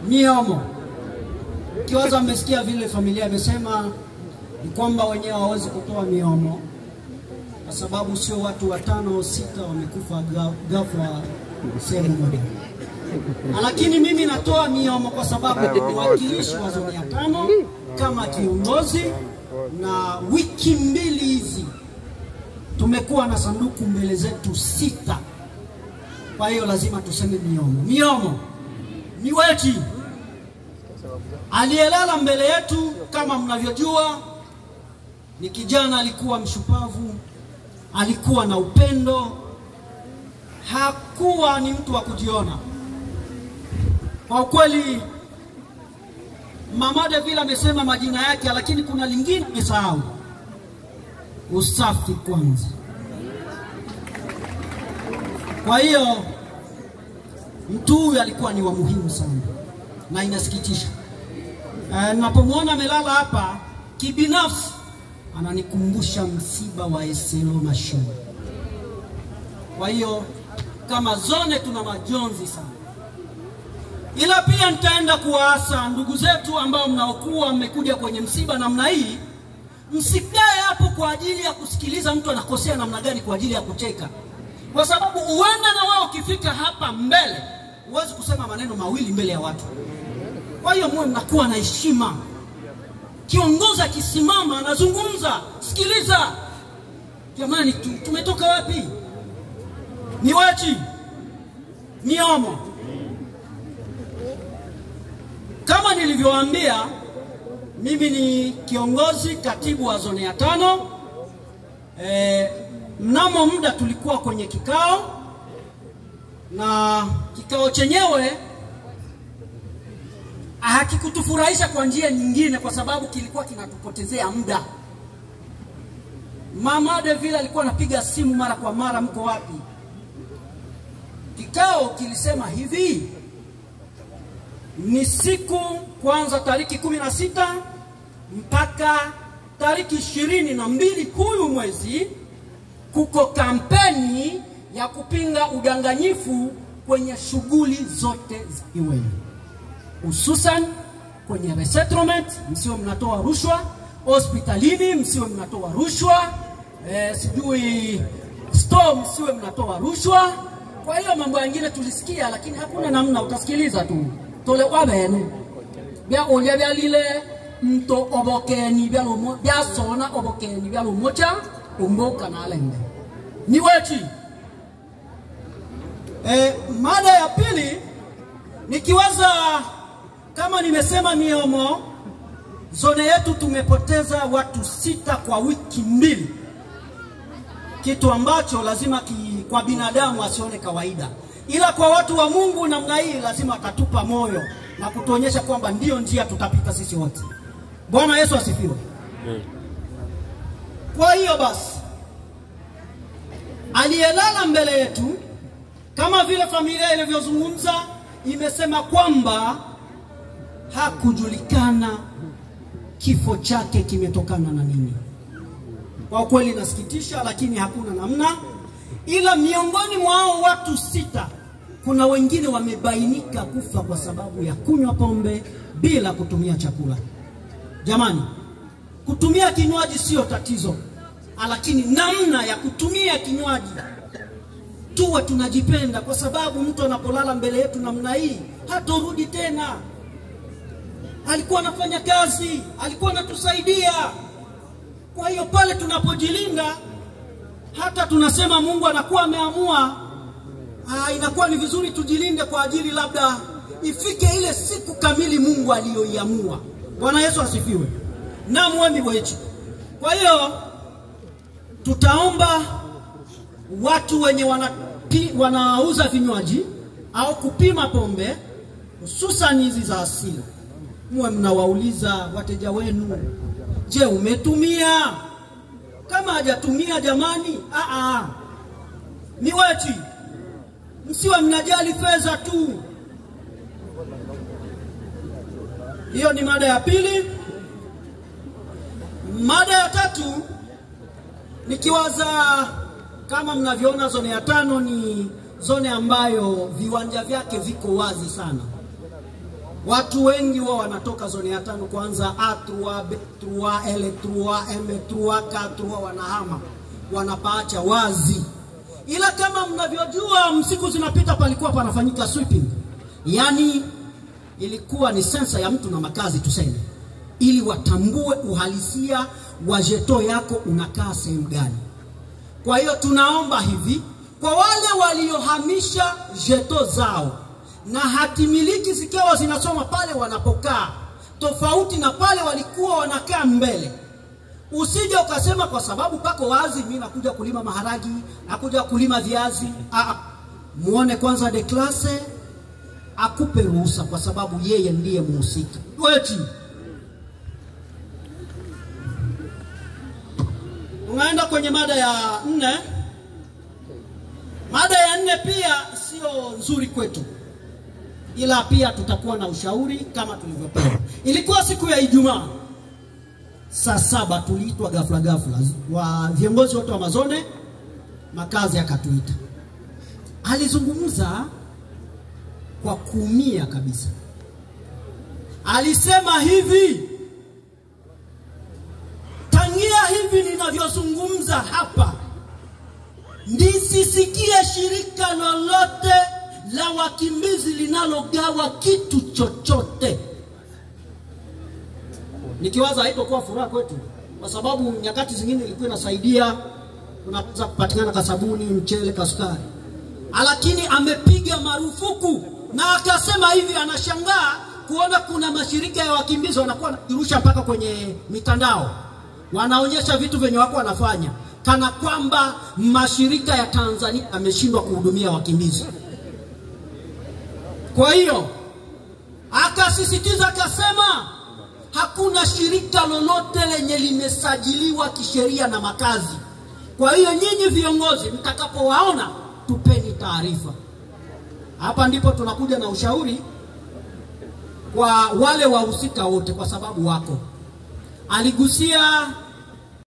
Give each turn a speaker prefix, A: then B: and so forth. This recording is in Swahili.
A: Miomo. Kiwaza mmesikia vile familia imesema ni kwamba wenyewe hawawezi kutoa miomo kwa sababu sio watu 5 au 6 wamekufa ghafla sehemu moja. Lakini mimi natoa miomo kwa sababu ni wakilishi wa zone ya 5 kama kiongozi, na wiki 2 hizi tumekuwa na sanduku mbele zetu 6. Kwa hiyo lazima tuseme miomo. Miomo ni wetu. Aliyelala mbele yetu kama mnavyojua ni kijana, alikuwa mshupavu, alikuwa na upendo, hakuwa ni mtu wa kujiona. Kwa ukweli Mama Deville amesema majina yake, lakini kuna lingine nimesahau. Usafi kwanza. Kwa hiyo mtu huyu alikuwa ni wa muhimu sana na inasikitisha. Napomwona amelala hapa, kibinafsi ananikumbusha msiba wa Eselo Mashua. Kwa hiyo kama zone tuna majonzi sana. Ila pia nitaenda kuwaasa ndugu zetu ambao mnaokuwa mmekuja kwenye msiba namna hii, msikae hapo kwa ajili ya kusikiliza mtu anakosea namna gani kwa ajili ya kucheka. Kwa sababu uenda na wao ukifika hapa mbele, huwezi kusema maneno mawili mbele ya watu. Kwa hiyo mwe mnakuwa na heshima. Kiongozi akisimama anazungumza, sikiliza. Jamani, tumetoka wapi? Ni wapi? Miomo. Kama nilivyowaambia, mimi ni kiongozi katibu wa zone ya 5. Mnamo muda tulikuwa kwenye kikao, na kikao chenyewe hakikutufurahisha kwa njia nyingine kwa sababu kilikuwa kinatupotezea muda. Mama Deville alikuwa anapiga simu mara kwa mara, mko wapi? Kikao kilisema hivi, ni siku kwanza tariki 16 mpaka tariki 22 huyu mwezi, kuko kampeni ya kupinga udanganyifu kwenye shughuli zote za iweni, hususan kwenye resettlement msio mnatoa rushwa, hospitalini msio mnatoa rushwa, sijui store msio mnatoa rushwa. Kwa hiyo mambo mengine tulisikia, lakini hakuna namna, utasikiliza tu. Tole wabene bia olya bia lile mto obokeni bia lomo bia sona obokeni bia lomocha umboka na alende ni wechi. Mada ya pili nikiwaza, kama nimesema miomo, zone yetu tumepoteza watu 6 kwa wiki 2, kitu ambacho lazima kwa binadamu asione kawaida, ila kwa watu wa Mungu namna hii lazima atatupa moyo na kutuonyesha kwamba ndio njia tutapita sisi wote. Bwana Yesu asifiwe. Kwa hiyo basi, aliyelala mbele yetu kama vile familia ilivyozungumza, imesema kwamba hakujulikana kifo chake kimetokana na nini. Kwa kweli nasikitisha, lakini hakuna namna. Ila miongoni mwao watu 6, kuna wengine wamebainika kufa kwa sababu ya kunywa pombe bila kutumia chakula. Jamani, kutumia kinywaji sio tatizo, lakini namna ya kutumia kinywaji tuwe tunajipenda, kwa sababu mtu anapolala mbele yetu namna hii hatorudi tena. Alikuwa anafanya kazi, alikuwa anatusaidia. Kwa hiyo pale tunapojilinda, hata tunasema Mungu anakuwa ameamua, inakuwa ni vizuri tujilinde kwa ajili labda ifike ile siku kamili Mungu aliyoiamua. Bwana Yesu asifiwe. Na mwemi wetu. Kwa hiyo tutaomba watu wenye wanauza vinywaji au kupima pombe, hususan hizi za asili, muwe mnawauliza wateja wenu, je, umetumia? Kama hajatumia, jamani, ni wetu. Msiwe mnajali fedha tu. Hiyo ni mada ya pili. Mada ya tatu, nikiwaza kama mnavyoona, zone ya 5 ni zone ambayo viwanja vyake viko wazi sana. Watu wengi wao wanatoka zoni ya 5 kwanza A3, B3, L3, M3, K3 wanahama, wanapaacha wazi. Ila kama mnavyojua msiku zinapita palikuwa panafanyika sweeping. Yani ilikuwa ni sensa ya mtu na makazi tuseme, ili watambue uhalisia wa jeto yako unakaa sehemu gani. Kwa hiyo tunaomba hivi kwa wale waliohamisha jeto zao na hatimiliki zikawa zinasoma pale wanapokaa, tofauti na pale walikuwa wanakaa mbele. Usije ukasema kwa sababu pako wazi mimi nakuja kulima maharagi, nakuja kulima viazi. Muone kwanza de classe akupe ruhusa kwa sababu yeye ndiye muhusika. Wechi. Unaenda kwenye mada ya 4. Mada ya 4 pia sio nzuri kwetu, ila pia tutakuwa na ushauri kama tulivyopewa. Ilikuwa siku ya Ijumaa saa 7 tuliitwa ghafla wa viongozi wote wa mazone, makazi akatuita. Alizungumza kwa kuumia kabisa. Alisema hivi, tangia hivi ninavyozungumza hapa nisisikie shirika lolote la wakimbizi linalogawa kitu chochote. Nikiwaza haitokuwa furaha kwetu, kwa sababu nyakati zingine ilikuwa inasaidia, unaweza kupatikana kasabuni, mchele, kasukari. Lakini amepiga marufuku na akasema hivi anashangaa kuona kuna mashirika ya wakimbizi wanakuwa wanarusha mpaka kwenye mitandao, wanaonyesha vitu venye wako wanafanya, kana kwamba mashirika ya Tanzania yameshindwa kuhudumia wakimbizi. Kwa hiyo akasisitiza akasema hakuna shirika lolote lenye limesajiliwa kisheria na makazi. Kwa hiyo nyinyi viongozi mtakapowaona tupeni taarifa. Hapa ndipo tunakuja na ushauri kwa wale wahusika wote, kwa sababu wako. Aligusia